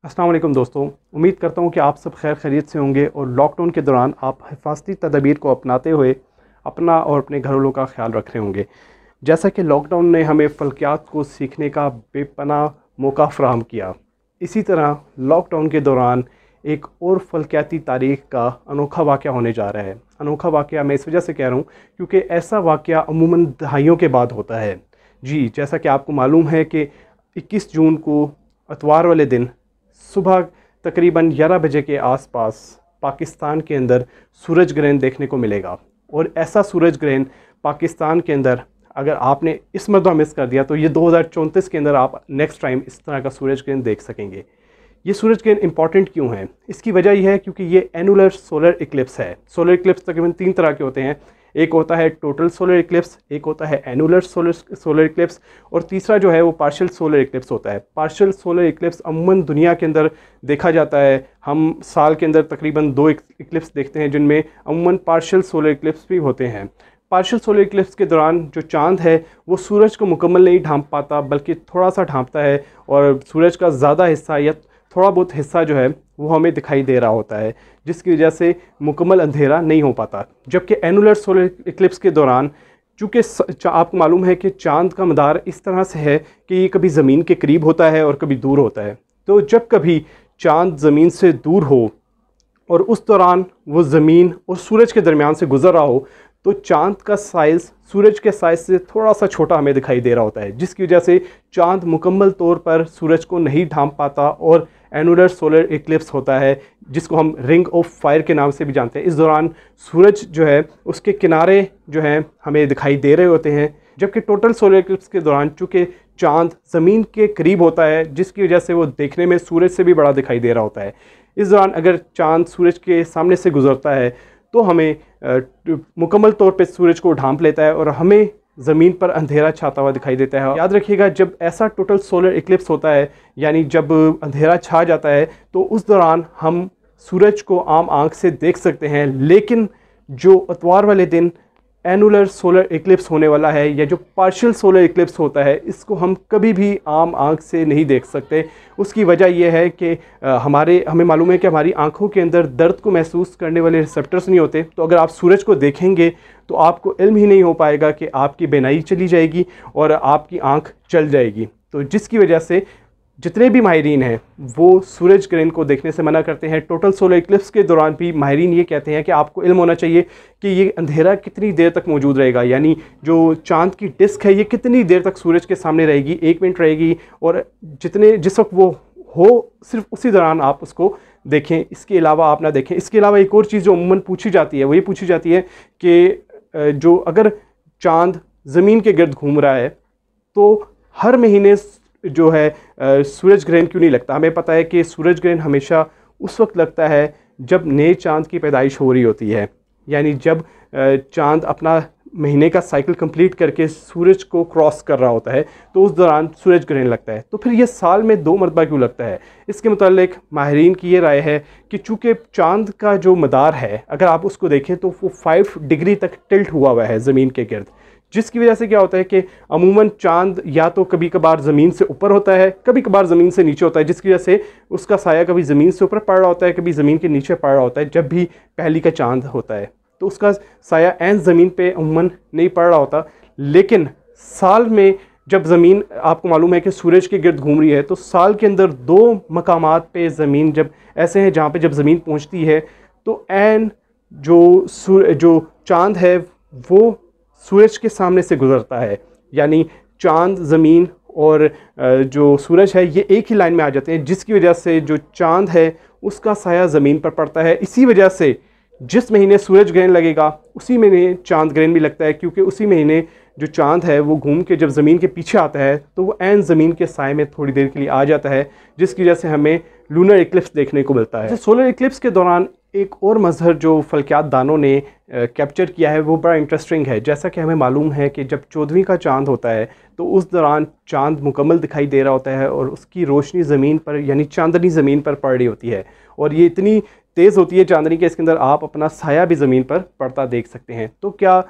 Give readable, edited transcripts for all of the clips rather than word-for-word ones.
अस्सलाम वालेकुम दोस्तों, उम्मीद करता हूँ कि आप सब खैर खैरियत से होंगे और लॉकडाउन के दौरान आप हिफाजती तदबीर को अपनाते हुए अपना और अपने घर वालों का ख्याल रख रहे होंगे। जैसा कि लॉकडाउन ने हमें फ़ल्कियात को सीखने का बेपनाह मौका फ़राहम किया, इसी तरह लॉकडाउन के दौरान एक और फ़ल्कियाती तारीख़ का अनोखा वाक़या होने जा रहा है। अनोखा वाक़या मैं इस वजह से कह रहा हूँ क्योंकि ऐसा वाक़या अमूमन दहाइयों के बाद होता है। जी, जैसा कि आपको मालूम है कि 21 जून को इतवार वाले दिन सुबह तकरीबन 11 बजे के आसपास पाकिस्तान के अंदर सूरज ग्रहण देखने को मिलेगा। और ऐसा सूरज ग्रहण पाकिस्तान के अंदर अगर आपने इस मरतबा मिस कर दिया तो ये 2034 के अंदर आप नेक्स्ट टाइम इस तरह का सूरज ग्रहण देख सकेंगे। ये सूरज ग्रहण इंपॉर्टेंट क्यों है? इसकी वजह यह है क्योंकि ये एनुलर सोलर इक्लिप्स है। सोलर इक्लिप्स तकरीबन 3 तरह के होते हैं। एक होता है टोटल सोलर इक्लिप्स, एक होता है एनुलर सोलर इक्लिप्स और तीसरा जो है वो पार्शियल सोलर इक्लिप्स होता है। पार्शियल सोलर इक्लिप्स अमूमन दुनिया के अंदर देखा जाता है। हम साल के अंदर तकरीबन 2 इक्लिप्स देखते हैं जिनमें अमूमन पार्शियल सोलर इक्लिप्स भी होते हैं। पार्शियल सोलर इक्लिप्स के दौरान जो चाँद है वो सूरज को मुकम्मल नहीं ढांप पाता बल्कि थोड़ा सा ढांपता है और सूरज का ज़्यादा हिस्सा या थोड़ा बहुत हिस्सा जो है वो हमें दिखाई दे रहा होता है, जिसकी वजह से मुकम्मल अंधेरा नहीं हो पाता। जबकि एनुलर सोलर इक्लिप्स के दौरान चूँकि आपको मालूम है कि चाँद का मदार इस तरह से है कि ये कभी ज़मीन के करीब होता है और कभी दूर होता है। तो जब कभी चाँद ज़मीन से दूर हो और उस दौरान वो ज़मीन और सूरज के दरमियान से गुज़र रहा हो तो चाँद का साइज़ सूरज के साइज़ से थोड़ा सा छोटा हमें दिखाई दे रहा होता है, जिसकी वजह से चाँद मुकम्मल तौर पर सूरज को नहीं ढांप पाता और एनुलर सोलर इक्लिप्स होता है, जिसको हम रिंग ऑफ फायर के नाम से भी जानते हैं। इस दौरान सूरज जो है उसके किनारे जो हैं हमें दिखाई दे रहे होते हैं। जबकि टोटल सोलर इक्लिप्स के दौरान चूँकि चाँद ज़मीन के करीब होता है, जिसकी वजह से वो देखने में सूरज से भी बड़ा दिखाई दे रहा होता है। इस दौरान अगर चाँद सूरज के सामने से गुज़रता है तो हमें मुकम्मल तौर पे सूरज को ढांप लेता है और हमें ज़मीन पर अंधेरा छाता हुआ दिखाई देता है। याद रखिएगा, जब ऐसा टोटल सोलर इक्लिप्स होता है यानी जब अंधेरा छा जाता है तो उस दौरान हम सूरज को आम आँख से देख सकते हैं, लेकिन जो इतवार वाले दिन एनुलर सोलर इक्लिप्स होने वाला है या जो पार्शियल सोलर इक्लिप्स होता है, इसको हम कभी भी आम आँख से नहीं देख सकते। उसकी वजह यह है कि हमें मालूम है कि हमारी आँखों के अंदर दर्द को महसूस करने वाले रिसेप्टर्स नहीं होते। तो अगर आप सूरज को देखेंगे तो आपको इल्म ही नहीं हो पाएगा कि आपकी बीनाई चली जाएगी और आपकी आँख चल जाएगी। तो जिसकी वजह से जितने भी माहिरीन हैं वो सूरज ग्रहण को देखने से मना करते हैं। टोटल सोलर इक्लिप्स के दौरान भी माहिरीन ये कहते हैं कि आपको इल्म होना चाहिए कि ये अंधेरा कितनी देर तक मौजूद रहेगा, यानी जो चाँद की डिस्क है ये कितनी देर तक सूरज के सामने रहेगी, 1 मिनट रहेगी, और जिस वक्त वो हो सिर्फ उसी दौरान आप उसको देखें, इसके अलावा आप ना देखें। इसके अलावा एक और चीज़ जो अमूमन पूछी जाती है वो ये पूछी जाती है कि जो अगर चाँद ज़मीन के गिर्द घूम रहा है तो हर महीने जो है सूरज ग्रहण क्यों नहीं लगता? हमें पता है कि सूरज ग्रहण हमेशा उस वक्त लगता है जब नए चाँद की पैदाइश हो रही होती है, यानी जब चाँद अपना महीने का साइकिल कंप्लीट करके सूरज को क्रॉस कर रहा होता है तो उस दौरान सूरज ग्रहण लगता है। तो फिर ये साल में 2 मरतबा क्यों लगता है? इसके मुतालिक माहिरीन की ये राय है कि चूँकि चाँद का जो मदार है अगर आप उसको देखें तो वो 5 डिग्री तक टिल्ट हुआ है ज़मीन के गिर्द, जिसकी वजह से क्या होता है कि अमूमन चाँद या तो कभी कभार ज़मीन से ऊपर होता है, कभी कभार ज़मीन से नीचे होता है, जिसकी वजह से उसका साया कभी ज़मीन से ऊपर पड़ रहा होता है, कभी ज़मीन के नीचे पड़ रहा होता है। जब भी पहली का चाँद होता है तो उसका साया ऐन ज़मीन पे अमूमन नहीं पड़ रहा होता, लेकिन साल में जब ज़मीन आपको मालूम है कि सूरज के गिर्द घूम रही है तो साल के अंदर 2 मकामात पे ज़मीन जब ऐसे हैं जहाँ पे जब ज़मीन पहुँचती है तो ऐन जो चाँद है वो सूरज के सामने से गुज़रता है, यानी चाँद ज़मीन और जो सूरज है ये एक ही लाइन में आ जाते हैं, जिसकी वजह से जो चाँद है उसका साया ज़मीन पर पड़ता है। इसी वजह से जिस महीने सूरज ग्रहण लगेगा उसी महीने चाँद ग्रहण भी लगता है, क्योंकि उसी महीने जो चाँद है वो घूम के जब ज़मीन के पीछे आता है तो वो ऐन ज़मीन के साए में थोड़ी देर के लिए आ जाता है, जिसकी वजह से हमें लूनर इक्लिप्स देखने को मिलता है। सोलर इक्लिप्स के दौरान एक और मज़हर जो फ़ल्कियात दानों ने कैप्चर किया है वो बड़ा इंटरेस्टिंग है। जैसा कि हमें मालूम है कि जब 14वीं का चाँद होता है तो उस दौरान चाँद मुकम्मल दिखाई दे रहा होता है और उसकी रोशनी ज़मीन पर यानी चांदनी ज़मीन पर पड़ रही होती है, और ये इतनी तेज़ होती है चांदनी के इसके अंदर आप अपना साया भी ज़मीन पर पड़ता देख सकते हैं। तो क्या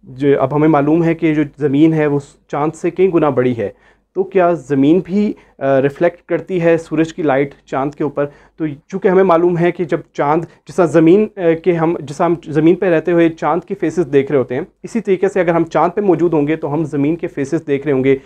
जो अब हमें मालूम है कि जो ज़मीन है वो चाँद से कई गुना बड़ी है, तो तो क्या ज़मीन भी रिफ़्लेक्ट करती है सूरज की लाइट चाँद के ऊपर? तो चूँकि हमें मालूम है कि जब चाँद जैसा हम ज़मीन पे रहते हुए चाँद के फेसेस देख रहे होते हैं, इसी तरीके से अगर हम चाँद पे मौजूद होंगे तो हम ज़मीन के फेसेस देख रहे होंगे।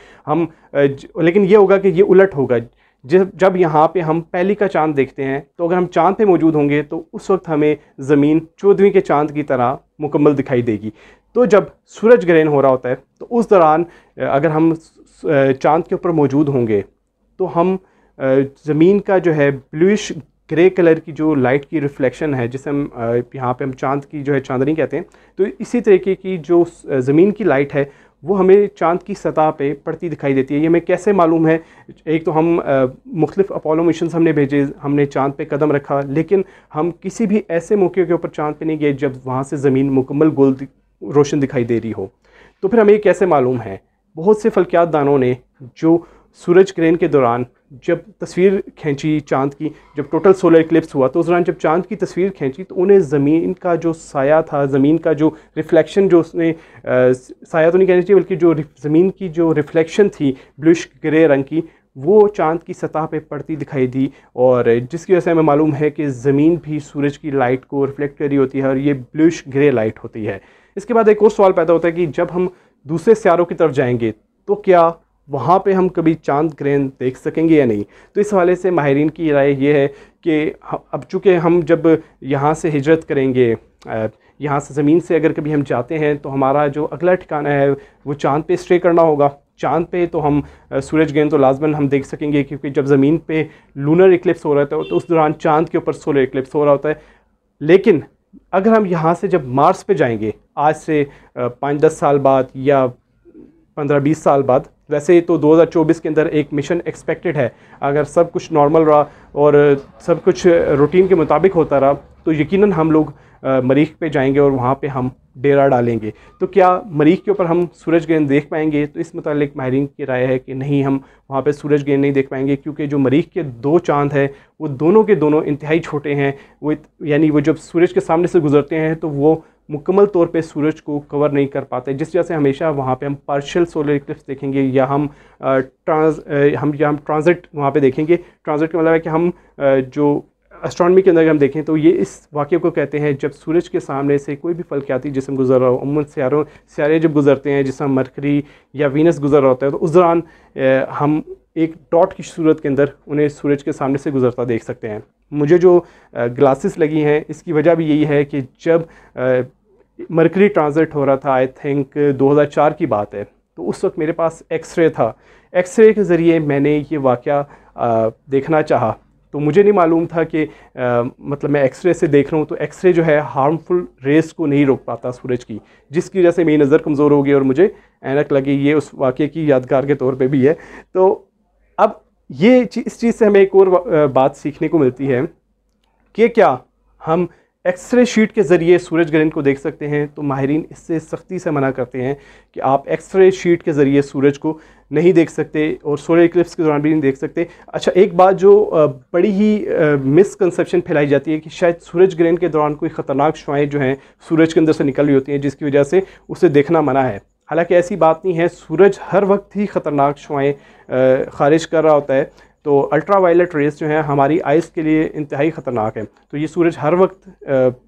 लेकिन ये होगा कि ये उलट होगा। जब यहाँ पे हम पहली का चाँद देखते हैं, तो अगर हम चाँद पे मौजूद होंगे तो उस वक्त हमें ज़मीन 14वीं के चाँद की तरह मुकम्मल दिखाई देगी। तो जब सूरज ग्रहण हो रहा होता है तो उस दौरान अगर हम चाँद के ऊपर मौजूद होंगे तो हम ज़मीन का जो है ब्लूइश ग्रे कलर की जो लाइट की रिफ्लेक्शन है, जिसे हम यहाँ पे हम चाँद की जो है चांदनी कहते हैं, तो इसी तरीके की जो ज़मीन की लाइट है वो हमें चाँद की सतह पे पड़ती दिखाई देती है। ये हमें कैसे मालूम है? एक तो हम मुख्तलिफ अपोलो मिशंस हमने भेजे, हमने चाँद पे कदम रखा, लेकिन हम किसी भी ऐसे मौके के ऊपर चाँद पे नहीं गए जब वहाँ से ज़मीन मुकम्मल गोल रोशन दिखाई दे रही हो। तो फिर हमें ये कैसे मालूम है? बहुत से फल्कियात दानों ने जो सूरज ग्रहण के दौरान जब तस्वीर खींची चाँद की, जब टोटल सोलर इक्लिप्स हुआ तो उस दौरान जब चाँद की तस्वीर खींची तो उन्हें ज़मीन का जो साया था, ज़मीन का जो रिफ़्लेक्शन, जो उसने साया तो नहीं कहना चाहिए बल्कि जो ज़मीन की जो रिफ़्लेक्शन थी ब्लूइश ग्रे रंग की, वो चाँद की सतह पे पड़ती दिखाई दी, और जिसकी वजह से हमें मालूम है कि ज़मीन भी सूरज की लाइट को रिफ़्लेक्ट कर रही होती है और ये ब्लूइश ग्रे लाइट होती है। इसके बाद एक और सवाल पैदा होता है कि जब हम दूसरे सियारों की तरफ जाएंगे तो क्या वहाँ पे हम कभी चाँद ग्रहण देख सकेंगे या नहीं? तो इस हवाले से माहिरीन की राय ये है कि अब चूँकि हम जब यहाँ से हिजरत करेंगे, यहाँ से ज़मीन से अगर कभी हम जाते हैं तो हमारा जो अगला ठिकाना है वो चाँद पे स्टे करना होगा। चाँद पे तो हम सूरज ग्रहण तो लाजमन हम देख सकेंगे, क्योंकि जब ज़मीन पे लूनर इक्लिप्स हो रहा था तो उस दौरान चाँद के ऊपर सोलर इक्लिप्स हो रहा होता है। लेकिन अगर हम यहाँ से जब मार्स पे जाएंगे आज से 5-10 साल बाद या 15-20 साल बाद, वैसे तो 2024 के अंदर एक मिशन एक्सपेक्टेड है, अगर सब कुछ नॉर्मल रहा और सब कुछ रूटीन के मुताबिक होता रहा तो यकीनन हम लोग मरीख पे जाएंगे और वहाँ पे हम डेरा डालेंगे। तो क्या मरीख के ऊपर हम सूरज ग्रहण देख पाएंगे? तो इस मुतालिक माहिरीन की राय है कि नहीं, हम वहाँ पे सूरज ग्रहण नहीं देख पाएंगे, क्योंकि जो मरीख के 2 चाँद हैं वो दोनों के दोनों इंतहाई छोटे हैं। यानी वो जब सूरज के सामने से गुजरते हैं तो वो मुकम्मल तौर पे सूरज को कवर नहीं कर पाते, जिस वजह से हमेशा वहाँ पे हम पार्शियल सोलर इक्लिप्स देखेंगे या हम ट्रांजिट वहाँ पे देखेंगे। ट्रांजिट का मतलब है कि हम जो एस्ट्रोनॉमी के अंदर हम देखें तो ये इस वाक़े को कहते हैं जब सूरज के सामने से कोई भी फल्कियाती जिस्म गुजर रहा हो। उम्मन सियारे जब गुजरते हैं, जिसमें मरकरी या वीनस गुजर रहा होता है, तो उस दौरान हम एक डॉट की सूरत के अंदर उन्हें सूरज के सामने से गुजरता देख सकते हैं। मुझे जो ग्लासेस लगी हैं इसकी वजह भी यही है कि जब मरकरी ट्रांजिट हो रहा था, आई थिंक 2004 की बात है, तो उस वक्त मेरे पास एक्सरे था। एक्सरे के ज़रिए मैंने ये वाक़या देखना चाहा, तो मुझे नहीं मालूम था कि मतलब मैं एक्सरे से देख रहा हूँ तो एक्सरे जो है हार्मफुल रेस को नहीं रोक पाता सूरज की, जिसकी वजह से मेरी नज़र कमज़ोर हो गई और मुझे ऐनक लगी। ये उस वाक़े की यादगार के तौर पे भी है। तो अब इस चीज़ से हमें एक और बात सीखने को मिलती है कि क्या हम एक्सरे शीट के ज़रिए सूरज ग्रहण को देख सकते हैं? तो माहिरीन इससे सख्ती से मना करते हैं कि आप एक्सरे शीट के ज़रिए सूरज को नहीं देख सकते और सोलर इक्लिप्स के दौरान भी नहीं देख सकते। अच्छा, एक बात जो बड़ी ही मिसकंसेप्शन फैलाई जाती है कि शायद सूरज ग्रहण के दौरान कोई ख़तरनाक शुआएँ जो हैं सूरज के अंदर से निकल रही होती हैं, जिसकी वजह से उसे देखना मना है। हालांकि ऐसी बात नहीं है, सूरज हर वक्त ही ख़तरनाक शुआएँ खारिज कर रहा होता है। तो अल्ट्रा वायलेट रेस जो हैं हमारी आइज़ के लिए इंतहाई ख़तरनाक है, तो ये सूरज हर वक्त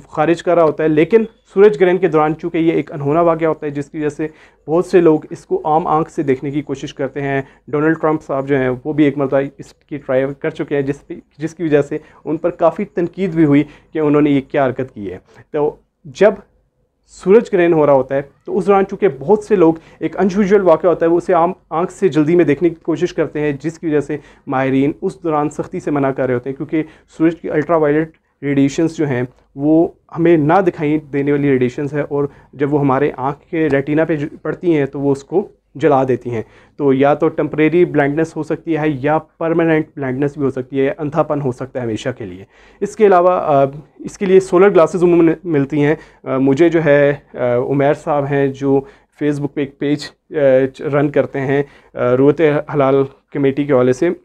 खारिज कर रहा होता है। लेकिन सूरज ग्रहण के दौरान चूँकि ये एक अनहोना वाक़या होता है, जिसकी वजह से बहुत से लोग इसको आम आंख से देखने की कोशिश करते हैं। डोनाल्ड ट्रंप साहब जो हैं वो भी एक मरतबा इसकी ट्राई कर चुके हैं, जिसकी वजह से उन पर काफ़ी तनकीद भी हुई कि उन्होंने ये क्या हरकत की है। तो जब सूरज ग्रहण हो रहा होता है तो उस दौरान चूँकि बहुत से लोग एक अनयूजुअल वाक़या होता है वो उसे आम आंख से जल्दी में देखने की कोशिश करते हैं, जिसकी वजह से माहिरीन उस दौरान सख्ती से मना कर रहे होते हैं, क्योंकि सूरज की अल्ट्रा वायलेट रेडिएशंस जो हैं वो हमें ना दिखाई देने वाली रेडिएशंस है, और जब वो हमारे आँख के रेटिना पे पड़ती हैं तो वो उसको जला देती हैं। तो या तो टेम्परेरी ब्लाइंडनेस हो सकती है या परमानेंट ब्लाइंडनेस भी हो सकती है, अंधापन हो सकता है हमेशा के लिए। इसके अलावा इसके लिए सोलर ग्लासेस उम्मूमन मिलती हैं। मुझे जो है उमैर साहब हैं जो फेसबुक पे एक पेज रन करते हैं रुयत हलाल कमेटी के हवाले से,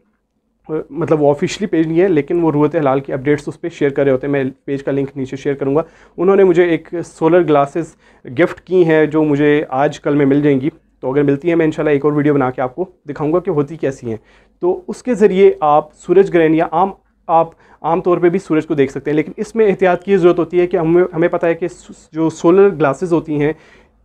मतलब वो ऑफिशियली पेज नहीं है लेकिन वो रुयत हलाल की अपडेट्स उस पर शेयर कर रहे होते हैं। मैं पेज का लिंक नीचे शेयर करूँगा। उन्होंने मुझे एक सोलर ग्लासेस गिफ्ट की हैं जो मुझे आज कल में मिल जाएंगी। तो अगर मिलती है मैं इंशाल्लाह एक और वीडियो बना के आपको दिखाऊंगा कि होती कैसी हैं। तो उसके ज़रिए आप सूरज ग्रहण या आप आम तौर पे भी सूरज को देख सकते हैं, लेकिन इसमें एहतियात की ज़रूरत होती है कि हमें पता है कि जो सोलर ग्लासेस होती हैं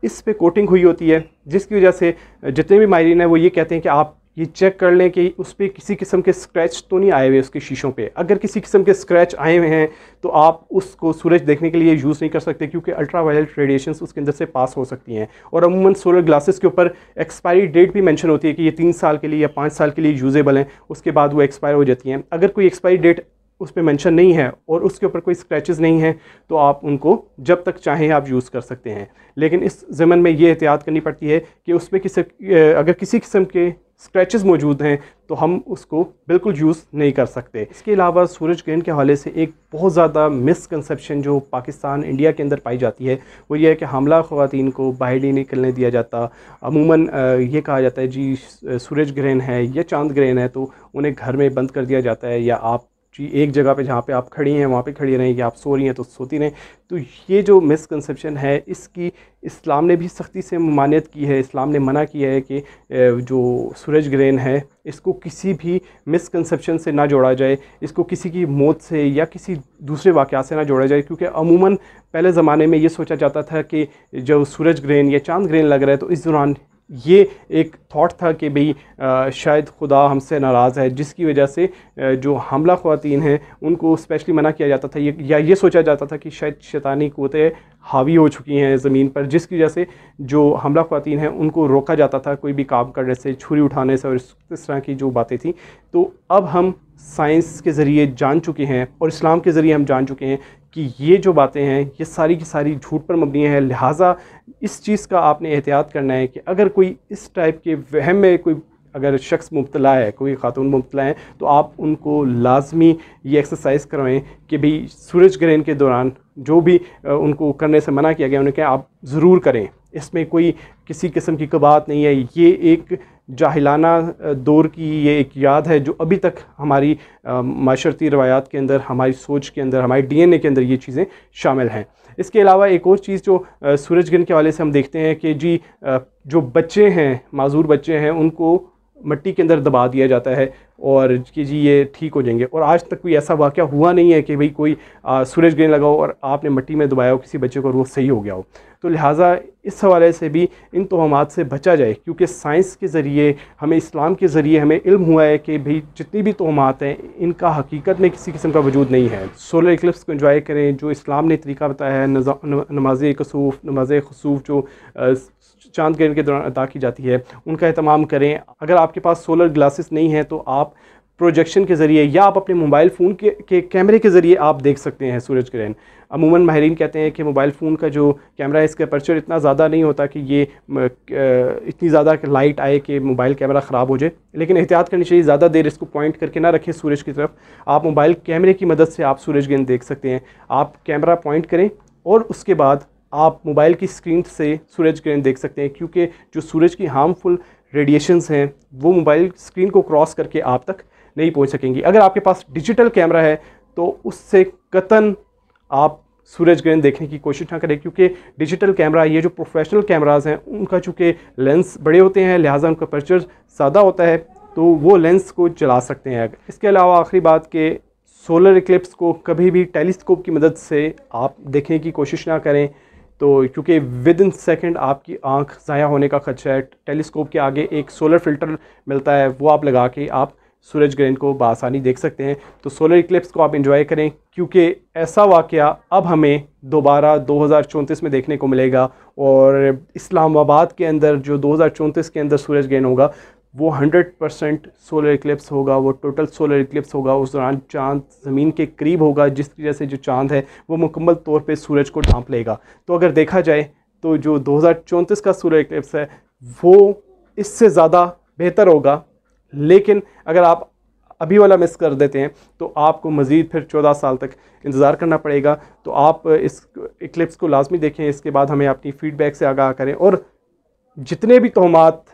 इस पे कोटिंग हुई होती है, जिसकी वजह से जितने भी माहिरीन हैं वो ये कहते हैं कि आप ये चेक कर लें कि उस पर किसी किस्म के स्क्रैच तो नहीं आए हुए उसके शीशों पे। अगर किसी किस्म के स्क्रैच आए हुए हैं तो आप उसको सूरज देखने के लिए यूज़ नहीं कर सकते, क्योंकि अल्ट्रा वायलेट रेडिएशंस उसके अंदर से पास हो सकती हैं। और अमूमन सोलर ग्लासेस के ऊपर एक्सपायरी डेट भी मेंशन होती है कि ये 3 साल के लिए या 5 साल के लिए यूजेबल हैं, उसके बाद वो एक्सपायर हो जाती हैं। अगर कोई एक्सपायरी डेट उस पर मेंशन नहीं है और उसके ऊपर कोई स्क्रैचेस नहीं हैं तो आप उनको जब तक चाहें आप यूज़ कर सकते हैं। लेकिन इस ज़मन में ये एहतियात करनी पड़ती है कि उस पर अगर किसी किस्म के स्क्रैचेस मौजूद हैं तो हम उसको बिल्कुल यूज़ नहीं कर सकते। इसके अलावा सूरज ग्रहण के हवाले से एक बहुत ज़्यादा मिसकंसेप्शन जो पाकिस्तान इंडिया के अंदर पाई जाती है वो ये है कि हामला ख़वातीन को बाहर नहीं निकलने दिया जाता। अमूमन ये कहा जाता है जी सूरज ग्रहण है या चांद ग्रहण है तो उन्हें घर में बंद कर दिया जाता है, या आप जी एक जगह पे जहाँ पे आप खड़ी हैं वहाँ पे खड़ी रहें, या आप सो रही हैं तो सोती रहें। तो ये जो मिसकंसेप्शन है इसकी इस्लाम ने भी सख्ती से ममानियत की है। इस्लाम ने मना किया है कि जो सूरज ग्रहण है इसको किसी भी मिसकंसेप्शन से ना जोड़ा जाए, इसको किसी की मौत से या किसी दूसरे वाक़यात से ना जोड़ा जाए, क्योंकि अमूमन पहले ज़माने में ये सोचा जाता था कि जो सूरज ग्रहण या चांद ग्रहण लग रहा है तो इस दौरान ये एक थॉट था कि भाई शायद खुदा हमसे नाराज़ है, जिसकी वजह से जो हमला ख़वातीन हैं उनको स्पेशली मना किया जाता था, ये सोचा जाता था कि शायद शैतानी क़ुव्वतें हावी हो चुकी हैं ज़मीन पर, जिसकी वजह से जो हमला ख़वातीन हैं उनको रोका जाता था कोई भी काम करने से, छुरी उठाने से और इस तरह की जो बातें थी। तो अब हम साइंस के ज़रिए जान चुके हैं और इस्लाम के ज़रिए हम जान चुके हैं कि ये जो बातें हैं ये सारी की सारी झूठ पर मबनी है। लिहाजा इस चीज़ का आपने एहतियात करना है कि अगर कोई इस टाइप के वहम में कोई अगर शख्स मुब्तला है, कोई खातून मुब्तला है, तो आप उनको लाजमी ये एक्सरसाइज करवाएं कि भाई सूरज ग्रहण के दौरान जो भी उनको करने से मना किया गया उन्हें क्या आप ज़रूर करें। इसमें कोई किसी किस्म की बात नहीं है, ये एक जाहिलाना दौर की ये एक याद है जो अभी तक हमारी माशरती रवायात के अंदर, हमारी सोच के अंदर, हमारी DNA के अंदर ये चीज़ें शामिल हैं। इसके अलावा एक और चीज़ जो सूरज ग्रहण के हवाले से हम देखते हैं कि जी जो बच्चे हैं, माजूर बच्चे हैं, उनको मिट्टी के अंदर दबा दिया जाता है और कि जी ये ठीक हो जाएंगे। और आज तक कोई ऐसा वाक़या हुआ नहीं है कि भाई कोई सूरज ग्रहण लगा हो और आपने मिट्टी में दबाया हो किसी बच्चे को और वो सही हो गया हो। तो लिहाजा इस हवाले से भी इन तोहमात से बचा जाए, क्योंकि साइंस के ज़रिए हमें, इस्लाम के ज़रिए हमें इल्म हुआ है कि भाई जितनी भी तोहमात हैं इनका हकीकत में किसी किस्म का वजूद नहीं है। सोलर इक्लिप्स को एंजॉय करें, जो इस्लाम ने तरीका बताया है, नमाज कसूफ़, नमाज खसूफ़ जो चांद ग्रहण के दौरान अदा की जाती है उनका एहतमाम करें। अगर आपके पास सोलर ग्लासेस नहीं है तो आप प्रोजेक्शन के ज़रिए या आप अपने मोबाइल फ़ोन के कैमरे के ज़रिए आप देख सकते हैं सूरज ग्रहण। अमूमन माहिरीन कहते हैं कि मोबाइल फ़ोन का जो कैमरा है इसका अपर्चर इतना ज़्यादा नहीं होता कि ये इतनी ज़्यादा लाइट आए कि मोबाइल कैमरा ख़राब हो जाए, लेकिन एहतियात करनी चाहिए, ज़्यादा देर इसको पॉइंट करके ना रखें सूरज की तरफ। आप मोबाइल कैमरे की मदद से आप सूरज ग्रहण देख सकते हैं। आप कैमरा पॉइंट करें और उसके बाद आप मोबाइल की स्क्रीन से सूरज ग्रहण देख सकते हैं, क्योंकि जो सूरज की हार्मफुल रेडिएशंस हैं वो मोबाइल स्क्रीन को क्रॉस करके आप तक नहीं पहुंच सकेंगी। अगर आपके पास डिजिटल कैमरा है तो उससे कतन आप सूरज ग्रहण देखने की कोशिश ना करें, क्योंकि डिजिटल कैमरा, ये जो प्रोफेशनल कैमराज हैं उनका चूँकि लेंस बड़े होते हैं लिहाजा उनका अपर्चर ज़्यादा होता है तो वो लेंस को चला सकते हैं। इसके अलावा आखिरी बात के सोलर इक्लिप्स को कभी भी टेलीस्कोप की मदद से आप देखने की कोशिश ना करें, तो क्योंकि विद इन सेकेंड आपकी आंख ज़ाया होने का खदशा है। टेलीस्कोप के आगे एक सोलर फ़िल्टर मिलता है, वो आप लगा के आप सूरज ग्रहण को बआसानी देख सकते हैं। तो सोलर इक्लिप्स को आप एंजॉय करें, क्योंकि ऐसा वाक़या अब हमें दोबारा 2034 में देखने को मिलेगा। और इस्लामाबाद के अंदर जो 2034 के अंदर सूरज ग्रहण होगा वो 100% सोलर इक्लिप्स होगा, वो टोटल सोलर इक्लिप्स होगा। उस दौरान चाँद ज़मीन के करीब होगा, जिसकी वजह से जो चाँद है वो मुकम्मल तौर पे सूरज को ढांप लेगा। तो अगर देखा जाए तो जो 2034 का सोलर इक्लिप्स है वो इससे ज़्यादा बेहतर होगा, लेकिन अगर आप अभी वाला मिस कर देते हैं तो आपको मज़ीद फिर 14 साल तक इंतज़ार करना पड़ेगा। तो आप इस इक्लिप्स को लाजमी देखें, इसके बाद हमें अपनी फ़ीडबैक से आगाह करें। और जितने भी तोहमात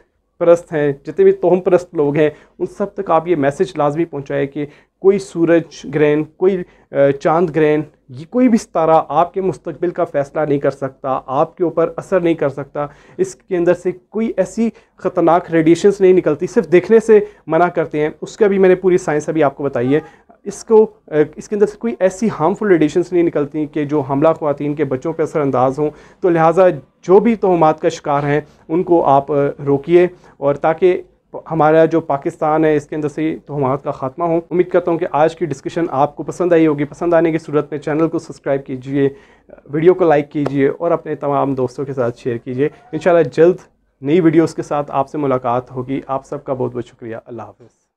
परस्त हैं, जितने भी तोहम परस्त लोग हैं, उन सब तक आप ये मैसेज लाजमी पहुँचाए कि कोई सूरज ग्रहण, कोई चांद ग्रहण, ये कोई भी सितारा आपके मुस्तकबिल का फ़ैसला नहीं कर सकता, आपके ऊपर असर नहीं कर सकता। इसके अंदर से कोई ऐसी ख़तरनाक रेडिएशंस नहीं निकलती, सिर्फ देखने से मना करते हैं। उसका भी मैंने पूरी साइंस अभी आपको बताई है। इसके अंदर से कोई ऐसी हार्मफुल रेडिएशंस नहीं निकलती कि जो हमला ख़वातीन के बच्चों पर असरअंदाज हों। तो लिहाजा जो भी तोहमात का शिकार हैं उनको आप रोकिए, और ताकि हमारा जो पाकिस्तान है इसके अंदर से तोहमात का ख़ात्मा हो। उम्मीद करता हूँ कि आज की डिस्कशन आपको पसंद आई होगी। पसंद आने की सूरत में चैनल को सब्सक्राइब कीजिए, वीडियो को लाइक कीजिए और अपने तमाम दोस्तों के साथ शेयर कीजिए। इंशाल्लाह जल्द नई वीडियोज़ के साथ आपसे मुलाकात होगी। आप सबका बहुत बहुत शुक्रिया। अल्लाह हाफ़िज़।